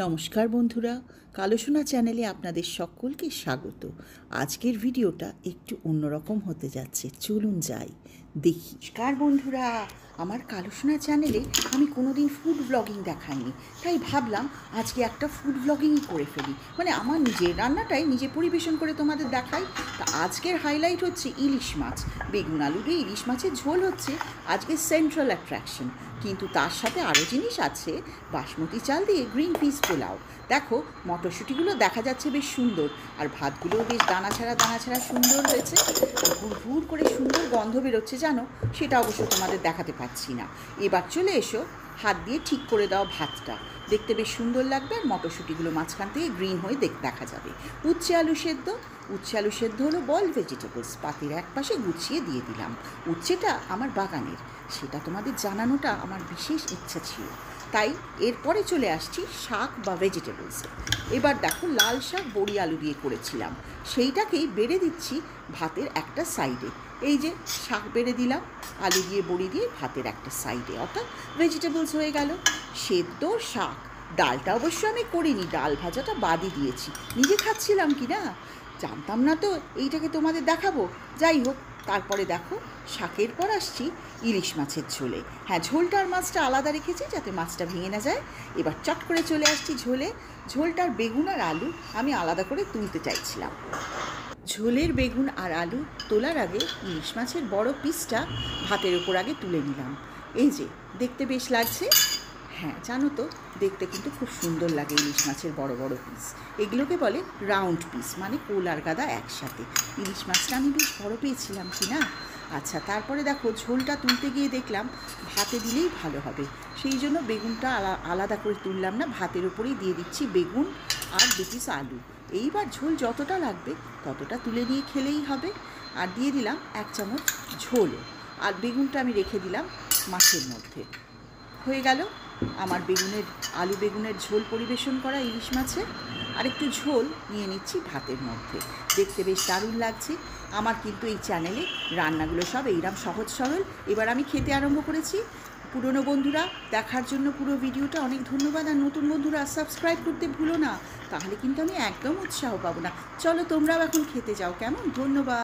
নমস্কার বন্ধুরা, কালোসোনা চ্যানেলে আপনাদের সকলকে স্বাগত। আজকের ভিডিওটা একটু অন্যরকম হতে যাচ্ছে, চলুন যাই দেখি। নমস্কার বন্ধুরা, আমার কালোসোনা চ্যানেলে আমি কোনোদিন ফুড ব্লগিং দেখাইনি, তাই ভাবলাম আজকে একটা ফুড ব্লগিংই করে ফেলি। মানে আমার নিজের রান্নাটাই নিজে পরিবেশন করে তোমাদের দেখাই। তা আজকের হাইলাইট হচ্ছে ইলিশ মাছ, বেগুন আলু দিয়ে ইলিশ মাছের ঝোল হচ্ছে আজকে সেন্ট্রাল অ্যাট্রাকশন। কিন্তু তার সাথে আরও জিনিস আছে, বাসমতি চাল দিয়ে গ্রিন পিস পোলাও। দেখো মটরশুঁটিগুলো দেখা যাচ্ছে বেশ সুন্দর, আর ভাতগুলোও বেশ দানা ছাড়া সুন্দর হয়েছে। ভুর করে সুন্দর গন্ধ বেরোচ্ছে জানো, সেটা অবশ্য তোমাদের দেখাতে পারছি না। এবার চলে এসো, হাত দিয়ে ঠিক করে দাও ভাতটা, দেখতে বেশ সুন্দর লাগবে। আর মটরশুঁটিগুলো মাঝখান থেকে গ্রিন হয়ে দেখা যাবে। উচ্ছে আলু সেদ্ধ হলো বয়েলড ভেজিটেবলস, পাতির এক পাশে গুছিয়ে দিয়ে দিলাম। উচ্ছেটা আমার বাগানের, সেটা তোমাদের জানানোটা আমার বিশেষ ইচ্ছা ছিল। তাই এরপরে চলে আসছি শাক বা ভেজিটেবলসে। এবার দেখো লাল শাক বড়ি আলু দিয়ে করেছিলাম, সেইটাকেই বেড়ে দিচ্ছি ভাতের একটা সাইডে। এই যে শাক বেড়ে দিলাম আলু দিয়ে বড়ি দিয়ে ভাতের একটা সাইডে, অর্থাৎ ভেজিটেবলস হয়ে গেল। সেদ্ধ শাক, ডালটা অবশ্য আমি করিনি, ডাল ভাজাটা বাদই দিয়েছি, নিজে খাচ্ছিলাম কি না জানতাম না তো এইটাকে তোমাদের দেখাবো। যাই হোক, তারপরে দেখো শাকের পর আসছি ইলিশ মাছের ঝোলে। হ্যাঁ, ঝোলটা আর মাছটা আলাদা রেখেছি যাতে মাছটা ভেঙে না যায়। এবার চট করে চলে আসছি ঝোলে। ঝোলটার বেগুন আর আলু আমি আলাদা করে তুলতে চাইছিলাম। ঝোলের বেগুন আর আলু তোলার আগে ইলিশ মাছের বড় পিসটা ভাতের ওপর আগে তুলে নিলাম। এই যে দেখতে বেশ লাগছে। হ্যাঁ জানো তো, দেখতে কিন্তু খুব সুন্দর লাগে ইলিশ মাছের বড় বড় পিস। এগুলোকে বলে রাউন্ড পিস, মানে কোল আর গাদা একসাথে। ইলিশ মাছটা আমি বেশ বড় পেয়েছিলাম কি না। আচ্ছা, তারপরে দেখো ঝোলটা তুলতে গিয়ে দেখলাম ভাতে দিলেই ভালো হবে, সেই জন্য বেগুনটা আলাদা করে তুললাম না, ভাতের উপরেই দিয়ে দিচ্ছি বেগুন আর 2 পিস আলু। এইবার ঝোল যতটা লাগবে ততটা তুলে নিয়ে খেলেই হবে। আর দিয়ে দিলাম 1 চামচ ঝোলও, আর বেগুনটা আমি রেখে দিলাম মাছের মধ্যে। হয়ে গেল আমার আলু বেগুনের ঝোল পরিবেশন করা ইলিশ মাছের। আর একটু ঝোল নিয়ে নিচ্ছি ভাতের মধ্যে, দেখতে বেশ দারুণ লাগছে। আমার কিন্তু এই চ্যানেলে রান্নাগুলো সব এইরকম সহজ সরল। এবার আমি খেতে আরম্ভ করেছি। পুরনো বন্ধুরা দেখার জন্য পুরো ভিডিওটা অনেক ধন্যবাদ, আর নতুন বন্ধুরা সাবস্ক্রাইব করতে ভুলো না, তাহলে কিন্তু আমি একদম উৎসাহ পাবো না। চলো তোমরাও এখন খেতে যাও, কেমন? ধন্যবাদ।